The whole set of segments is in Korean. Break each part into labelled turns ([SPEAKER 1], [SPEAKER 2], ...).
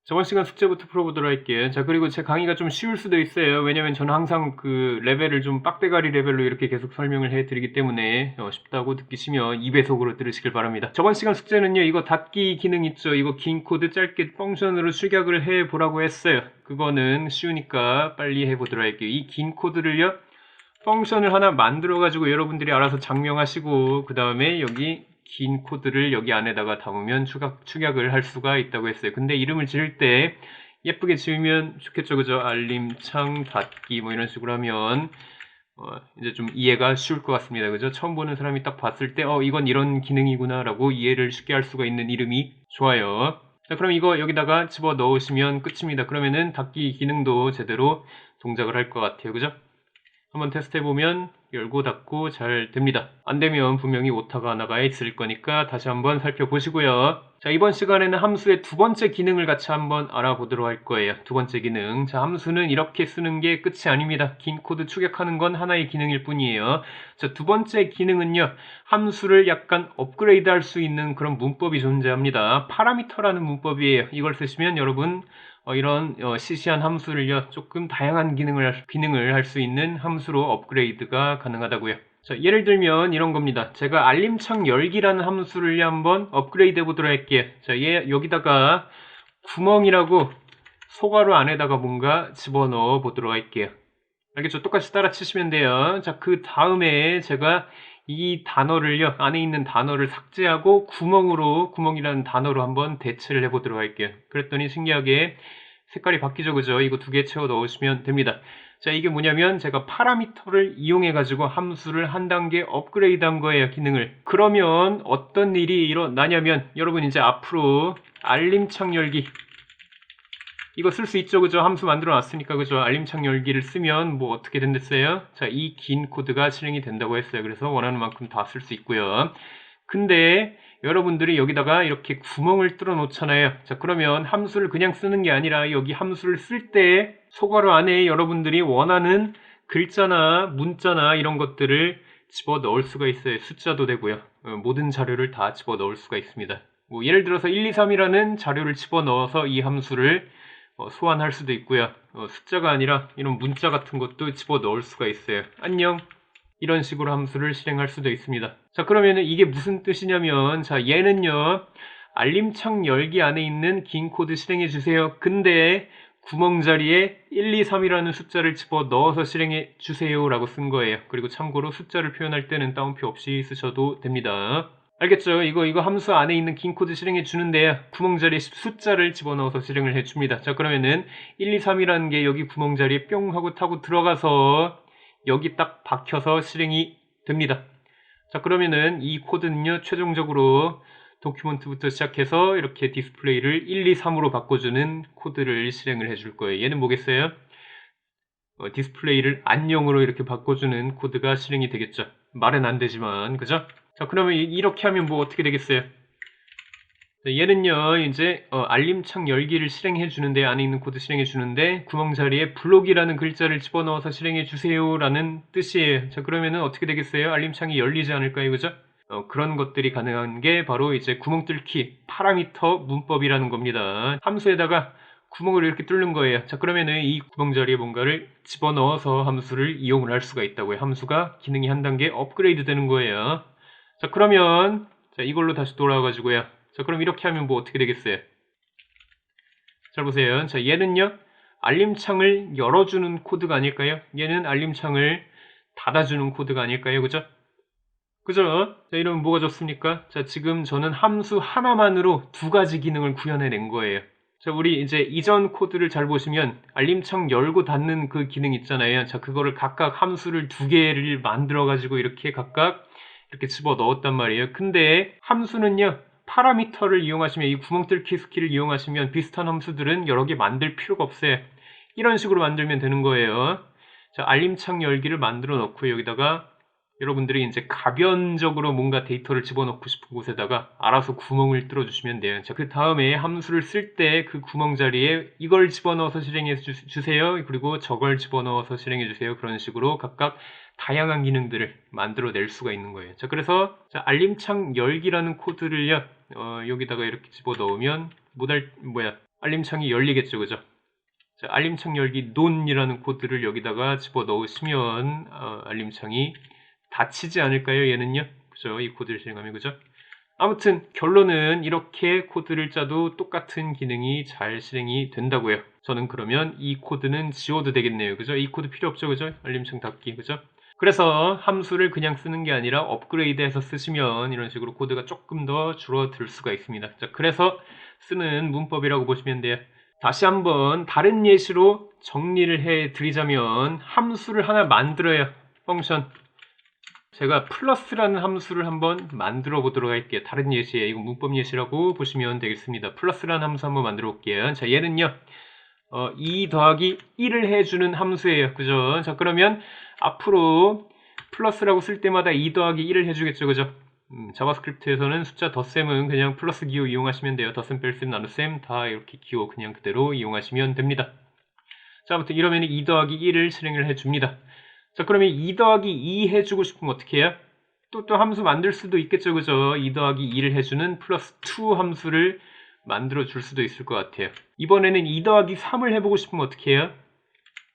[SPEAKER 1] 저번 시간 숙제부터 풀어보도록 할게요. 자, 그리고 제 강의가 좀 쉬울 수도 있어요. 왜냐면 저는 항상 그 레벨을 좀 빡대가리 레벨로 이렇게 계속 설명을 해드리기 때문에 쉽다고 느끼시면 2배속으로 들으시길 바랍니다. 저번 시간 숙제는요, 이거 닫기 기능 있죠? 이거 긴 코드 짧게 펑션으로 출력을 해보라고 했어요. 그거는 쉬우니까 빨리 해보도록 할게요. 이 긴 코드를요, 펑션을 하나 만들어가지고 여러분들이 알아서 장명하시고, 그 다음에 여기 긴 코드를 여기 안에다가 담으면 축약을 할 수가 있다고 했어요. 근데 이름을 지을 때 예쁘게 지으면 좋겠죠, 그죠? 알림창 닫기 뭐 이런 식으로 하면 이제 좀 이해가 쉬울 것 같습니다, 그죠? 처음 보는 사람이 딱 봤을 때 이건 이런 기능이구나 라고 이해를 쉽게 할 수가 있는 이름이 좋아요. 자, 그럼 이거 여기다가 집어 넣으시면 끝입니다. 그러면은 닫기 기능도 제대로 동작을 할 것 같아요, 그죠? 한번 테스트 해보면 열고 닫고 잘 됩니다. 안되면 분명히 오타가 나가 있을 거니까 다시 한번 살펴보시고요. 자, 이번 시간에는 함수의 두 번째 기능을 같이 한번 알아보도록 할 거예요. 두 번째 기능. 자, 함수는 이렇게 쓰는 게 끝이 아닙니다. 긴 코드 추격하는 건 하나의 기능일 뿐이에요. 자, 두 번째 기능은요, 함수를 약간 업그레이드 할 수 있는 그런 문법이 존재합니다. 파라미터라는 문법이에요. 이걸 쓰시면 여러분 이런 시시한 함수를요, 조금 다양한 기능을 할 수 있는 함수로 업그레이드가 가능하다고요. 자, 예를 들면 이런 겁니다. 제가 알림창 열기라는 함수를 한번 업그레이드 해보도록 할게요. 자, 여기다가 구멍이라고 소괄호 안에다가 뭔가 집어넣어 보도록 할게요. 알겠죠? 똑같이 따라 치시면 돼요. 자, 그 다음에 제가 이 단어를요, 안에 있는 단어를 삭제하고 구멍이라는 단어로 한번 대체를 해보도록 할게요. 그랬더니 신기하게 색깔이 바뀌죠, 그죠? 이거 두 개 채워 넣으시면 됩니다. 자, 이게 뭐냐면 제가 파라미터를 이용해가지고 함수를 한 단계 업그레이드 한 거예요, 기능을. 그러면 어떤 일이 일어나냐면 여러분 이제 앞으로 알림창 열기 이거 쓸 수 있죠, 그죠? 함수 만들어 놨으니까, 그죠? 알림창 열기를 쓰면 뭐 어떻게 된댔어요? 자, 이 긴 코드가 실행이 된다고 했어요. 그래서 원하는 만큼 다 쓸 수 있고요. 근데 여러분들이 여기다가 이렇게 구멍을 뚫어 놓잖아요. 자, 그러면 함수를 그냥 쓰는 게 아니라 여기 함수를 쓸 때 소괄호 안에 여러분들이 원하는 글자나 문자나 이런 것들을 집어 넣을 수가 있어요. 숫자도 되고요. 모든 자료를 다 집어 넣을 수가 있습니다. 뭐 예를 들어서 1, 2, 3이라는 자료를 집어 넣어서 이 함수를 소환할 수도 있고요. 숫자가 아니라 이런 문자 같은 것도 집어 넣을 수가 있어요. 안녕. 이런 식으로 함수를 실행할 수도 있습니다. 자, 그러면은 이게 무슨 뜻이냐면, 자, 얘는요, 알림창 열기 안에 있는 긴 코드 실행해 주세요. 근데 구멍 자리에 1, 2, 3이라는 숫자를 집어 넣어서 실행해 주세요 라고 쓴 거예요. 그리고 참고로 숫자를 표현할 때는 따옴표 없이 쓰셔도 됩니다. 알겠죠? 이거 함수 안에 있는 긴 코드 실행해 주는데 구멍 자리에 숫자를 집어넣어서 실행을 해 줍니다. 자, 그러면은 1, 2, 3이라는 게 여기 구멍 자리에 뿅 하고 타고 들어가서 여기 딱 박혀서 실행이 됩니다. 자, 그러면은 이 코드는요, 최종적으로 도큐먼트부터 시작해서 이렇게 디스플레이를 1, 2, 3으로 바꿔주는 코드를 실행을 해줄 거예요. 얘는 뭐겠어요? 디스플레이를 안녕으로 이렇게 바꿔주는 코드가 실행이 되겠죠. 말은 안 되지만, 그죠? 자, 그러면 이렇게 하면 뭐 어떻게 되겠어요? 자, 얘는요, 이제 알림창 열기를 실행해 주는데, 안에 있는 코드 실행해 주는데, 구멍 자리에 블록이라는 글자를 집어넣어서 실행해 주세요 라는 뜻이에요. 자, 그러면은 어떻게 되겠어요? 알림창이 열리지 않을까요, 그죠? 그런 것들이 가능한 게 바로 이제 구멍 뚫기 파라미터 문법이라는 겁니다. 함수에다가 구멍을 이렇게 뚫는 거예요. 자, 그러면은 이 구멍 자리에 뭔가를 집어넣어서 함수를 이용을 할 수가 있다고요. 함수가 기능이 한 단계 업그레이드 되는 거예요. 자, 그러면 자, 이걸로 다시 돌아와가지고요. 자, 그럼 이렇게 하면 뭐 어떻게 되겠어요? 잘 보세요. 자, 얘는요, 알림창을 열어주는 코드가 아닐까요? 얘는 알림창을 닫아주는 코드가 아닐까요? 그죠? 그죠? 자, 이러면 뭐가 좋습니까? 자, 지금 저는 함수 하나만으로 두 가지 기능을 구현해낸 거예요. 자, 우리 이제 이전 코드를 잘 보시면 알림창 열고 닫는 그 기능 있잖아요. 자, 그거를 각각 함수를 두 개를 만들어가지고 이렇게 각각 이렇게 집어 넣었단 말이에요. 근데 함수는요, 파라미터를 이용하시면, 이 구멍 뚫기 스킬을 이용하시면 비슷한 함수들은 여러 개 만들 필요가 없어요. 이런 식으로 만들면 되는 거예요. 자, 알림창 열기를 만들어 놓고 여기다가 여러분들이 이제 가변적으로 뭔가 데이터를 집어넣고 싶은 곳에다가 알아서 구멍을 뚫어주시면 돼요. 자, 그 다음에 함수를 쓸 때 그 구멍 자리에 이걸 집어넣어서 실행해 주세요. 그리고 저걸 집어넣어서 실행해 주세요. 그런 식으로 각각 다양한 기능들을 만들어낼 수가 있는 거예요. 자, 그래서 자, 알림창 열기라는 코드를요, 여기다가 이렇게 집어넣으면 알림창이 열리겠죠, 그죠? 자, 알림창 열기 논이라는 코드를 여기다가 집어 넣으시면 알림창이 닫히지 않을까요? 얘는요, 그죠? 이 코드를 실행하면, 그죠? 아무튼 결론은 이렇게 코드를 짜도 똑같은 기능이 잘 실행이 된다고요. 저는 그러면 이 코드는 지워도 되겠네요. 그죠? 이 코드 필요 없죠. 그죠? 알림창 닫기. 그죠? 그래서 함수를 그냥 쓰는 게 아니라 업그레이드해서 쓰시면 이런 식으로 코드가 조금 더 줄어들 수가 있습니다. 자, 그래서 쓰는 문법이라고 보시면 돼요. 다시 한번 다른 예시로 정리를 해 드리자면 함수를 하나 만들어요. 펑션. 제가 플러스라는 함수를 한번 만들어 보도록 할게요. 다른 예시에 이거 문법 예시라고 보시면 되겠습니다. 플러스라는 함수 한번 만들어 볼게요. 자, 얘는요. 2 더하기 1을 해주는 함수예요. 그죠? 자, 그러면 앞으로 플러스라고 쓸 때마다 2 더하기 1을 해주겠죠. 그죠? 자바스크립트에서는 숫자 덧셈은 그냥 플러스 기호 이용하시면 돼요. 덧셈, 뺄셈, 나눗셈 다 이렇게 기호 그냥 그대로 이용하시면 됩니다. 자, 아무튼 이러면 2 더하기 1을 실행을 해줍니다. 자, 그러면 2 더하기 2 해주고 싶으면 어떻게 해요? 또 함수 만들 수도 있겠죠. 그죠? 2 더하기 2를 해주는 플러스 2 함수를 만들어 줄 수도 있을 것 같아요. 이번에는 2 더하기 3을 해보고 싶으면 어떻게 해요?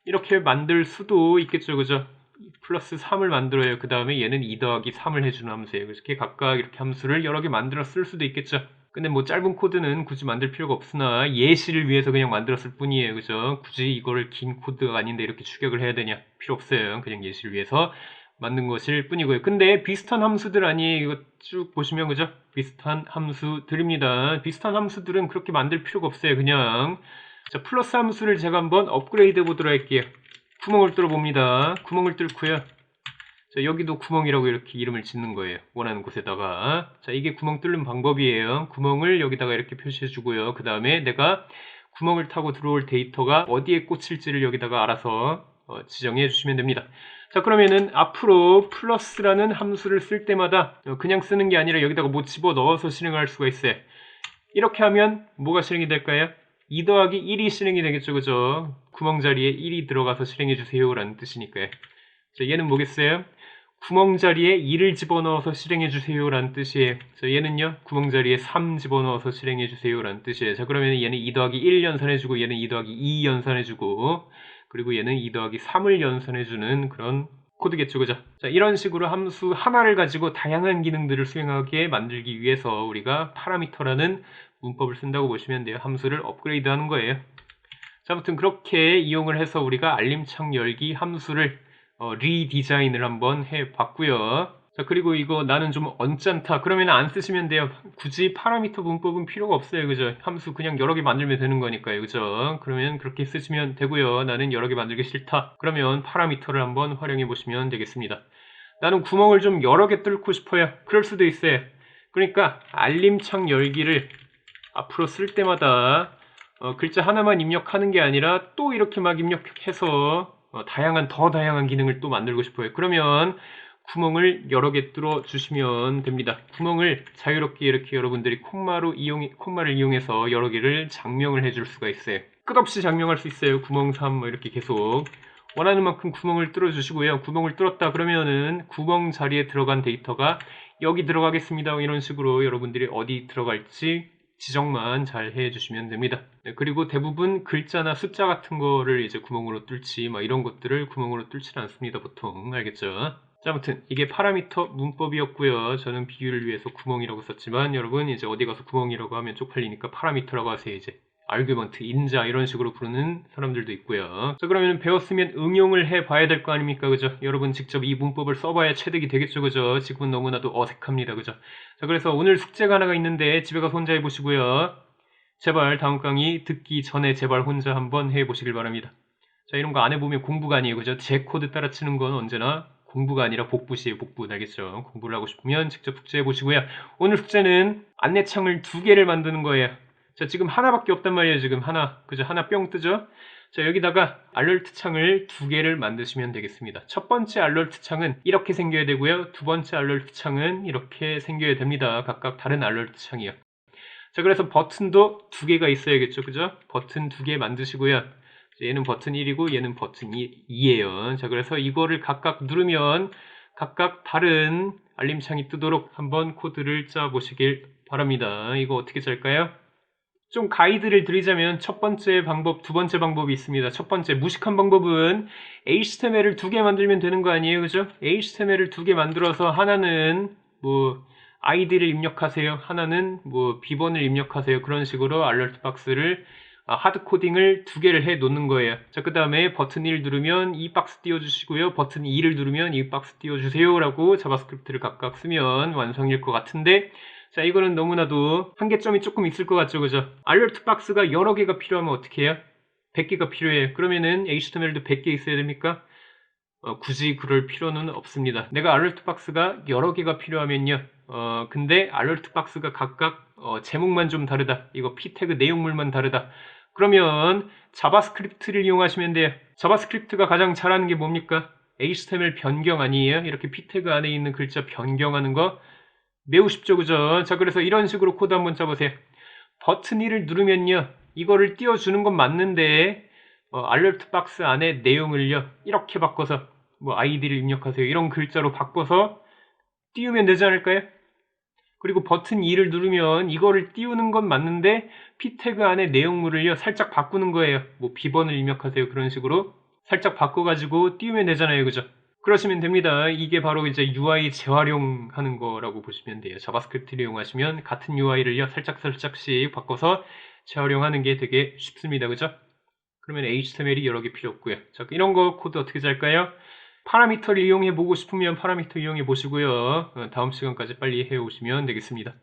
[SPEAKER 1] 이렇게 만들 수도 있겠죠. 그죠? 플러스 3을 만들어요. 그 다음에 얘는 2 더하기 3을 해주는 함수예요. 이렇게 각각 이렇게 함수를 여러 개 만들어 쓸 수도 있겠죠. 근데 뭐 짧은 코드는 굳이 만들 필요가 없으나 예시를 위해서 그냥 만들었을 뿐이에요. 그죠? 굳이 이거를 긴 코드가 아닌데 이렇게 추격을 해야 되냐? 필요 없어요. 그냥 예시를 위해서 만든 것일 뿐이고요. 근데 비슷한 함수들 아니에요. 이거 쭉 보시면 그죠? 비슷한 함수들입니다. 비슷한 함수들은 그렇게 만들 필요가 없어요. 그냥 자, 플러스 함수를 제가 한번 업그레이드 해 보도록 할게요. 구멍을 뚫어 봅니다. 구멍을 뚫고요. 자, 여기도 구멍이라고 이렇게 이름을 짓는 거예요. 원하는 곳에다가. 자, 이게 구멍 뚫는 방법이에요. 구멍을 여기다가 이렇게 표시해 주고요. 그 다음에 내가 구멍을 타고 들어올 데이터가 어디에 꽂힐지를 여기다가 알아서 지정해 주시면 됩니다. 자, 그러면은 앞으로 플러스라는 함수를 쓸 때마다 그냥 쓰는 게 아니라 여기다가 뭐 집어 넣어서 실행할 수가 있어요. 이렇게 하면 뭐가 실행이 될까요? 2 더하기 1이 실행이 되겠죠. 그죠? 구멍 자리에 1이 들어가서 실행해 주세요 라는 뜻이니까요. 자, 얘는 뭐겠어요? 구멍 자리에 2를 집어넣어서 실행해 주세요 라는 뜻이에요. 자, 얘는요, 구멍 자리에 3 집어넣어서 실행해 주세요 라는 뜻이에요. 자, 그러면 얘는 2 더하기 1 연산해주고 얘는 2 더하기 2 연산해주고 그리고 얘는 2 더하기 3을 연산해주는 그런 코드겠죠. 그죠? 자, 이런 식으로 함수 하나를 가지고 다양한 기능들을 수행하게 만들기 위해서 우리가 파라미터라는 문법을 쓴다고 보시면 돼요. 함수를 업그레이드 하는 거예요. 자, 아무튼 그렇게 이용을 해서 우리가 알림창 열기 함수를 리디자인을 한번 해봤고요. 자, 그리고 이거 나는 좀 언짢다. 그러면 안 쓰시면 돼요. 굳이 파라미터 문법은 필요가 없어요. 그죠? 함수 그냥 여러 개 만들면 되는 거니까요. 그죠? 그러면 그렇게 쓰시면 되고요. 나는 여러 개 만들기 싫다. 그러면 파라미터를 한번 활용해 보시면 되겠습니다. 나는 구멍을 좀 여러 개 뚫고 싶어요. 그럴 수도 있어요. 그러니까 알림창 열기를 앞으로 쓸 때마다 글자 하나만 입력하는 게 아니라 또 이렇게 막 입력해서 더 다양한 기능을 또 만들고 싶어요. 그러면 구멍을 여러 개 뚫어 주시면 됩니다. 구멍을 자유롭게 이렇게 여러분들이 콤마를 이용해서 여러 개를 장명을 해줄 수가 있어요. 끝없이 장명할 수 있어요. 구멍 3 뭐 이렇게 계속 원하는 만큼 구멍을 뚫어 주시고요. 구멍을 뚫었다 그러면은 구멍 자리에 들어간 데이터가 여기 들어가겠습니다. 이런 식으로 여러분들이 어디 들어갈지 지정만 잘 해주시면 됩니다. 네, 그리고 대부분 글자나 숫자 같은 거를 이제 구멍으로 뚫지 막 이런 것들을 구멍으로 뚫지 않습니다. 보통 알겠죠? 자, 아무튼 이게 파라미터 문법이었고요. 저는 비유를 위해서 구멍이라고 썼지만 여러분 이제 어디 가서 구멍이라고 하면 쪽팔리니까 파라미터라고 하세요. 이제 아규먼트, 인자 이런 식으로 부르는 사람들도 있고요. 자, 그러면 배웠으면 응용을 해봐야 될 거 아닙니까? 그죠? 여러분 직접 이 문법을 써봐야 체득이 되겠죠? 그죠? 지금은 너무나도 어색합니다. 그죠? 자, 그래서 오늘 숙제가 하나가 있는데 집에 가서 혼자 해보시고요. 제발 다음 강의 듣기 전에 제발 혼자 한번 해보시길 바랍니다. 자, 이런 거 안 해보면 공부가 아니에요. 그죠? 제 코드 따라 치는 건 언제나 공부가 아니라 복붙이에요. 복붙. 알겠죠? 공부를 하고 싶으면 직접 숙제해 보시고요. 오늘 숙제는 안내창을 2개를 만드는 거예요. 자, 지금 하나밖에 없단 말이에요. 지금 하나. 그죠? 하나 뿅 뜨죠? 자, 여기다가 알러트 창을 2개를 만드시면 되겠습니다. 첫 번째 알러트 창은 이렇게 생겨야 되고요. 두 번째 알러트 창은 이렇게 생겨야 됩니다. 각각 다른 알러트 창이요. 자, 그래서 버튼도 2개가 있어야겠죠. 그죠? 버튼 2개 만드시고요. 얘는 버튼 1이고 얘는 버튼 2예요. 자, 그래서 이거를 각각 누르면 각각 다른 알림창이 뜨도록 한번 코드를 짜 보시길 바랍니다. 이거 어떻게 짤까요? 좀 가이드를 드리자면 첫 번째 방법, 두 번째 방법이 있습니다. 첫 번째 무식한 방법은 HTML을 두 개 만들면 되는 거 아니에요, 그죠? HTML을 두 개 만들어서 하나는 뭐 아이디를 입력하세요, 하나는 뭐 비번을 입력하세요. 그런 식으로 알러트 박스를 하드 코딩을 두 개를 해 놓는 거예요. 자, 그 다음에 버튼 1 누르면 이 박스 띄워주시고요. 버튼 2를 누르면 이 박스 띄워주세요 라고 자바스크립트를 각각 쓰면 완성일 것 같은데, 자, 이거는 너무나도 한계점이 조금 있을 것 같죠, 그죠? 알러트 박스가 여러 개가 필요하면 어떻게 해요? 100개가 필요해요. 그러면은 HTML도 100개 있어야 됩니까? 굳이 그럴 필요는 없습니다. 내가 알러트 박스가 여러 개가 필요하면요. 근데 알러트 박스가 각각 제목만 좀 다르다. 이거 p 태그 내용물만 다르다. 그러면 자바스크립트를 이용하시면 돼요. 자바스크립트가 가장 잘하는 게 뭡니까? HTML 변경 아니에요? 이렇게 p 태그 안에 있는 글자 변경하는 거 매우 쉽죠, 그죠? 자, 그래서 이런 식으로 코드 한번 짜보세요. 버튼 1을 누르면요, 이거를 띄워주는 건 맞는데 알러트 박스 안에 내용을요 이렇게 바꿔서 뭐 아이디를 입력하세요 이런 글자로 바꿔서 띄우면 되지 않을까요? 그리고 버튼 2를 누르면 이거를 띄우는 건 맞는데 p 태그 안에 내용물을요 살짝 바꾸는 거예요. 뭐 비번을 입력하세요 그런 식으로 살짝 바꿔가지고 띄우면 되잖아요, 그죠? 그러시면 됩니다. 이게 바로 이제 UI 재활용하는 거라고 보시면 돼요. 자바스크립트를 이용하시면 같은 UI를요 살짝씩 바꿔서 재활용하는 게 되게 쉽습니다, 그죠? 그러면 HTML이 여러 개 필요 없고요. 자, 이런 거 코드 어떻게 잘까요? 파라미터를 이용해 보고 싶으면 파라미터 이용해 보시고요. 다음 시간까지 빨리 해 오시면 되겠습니다.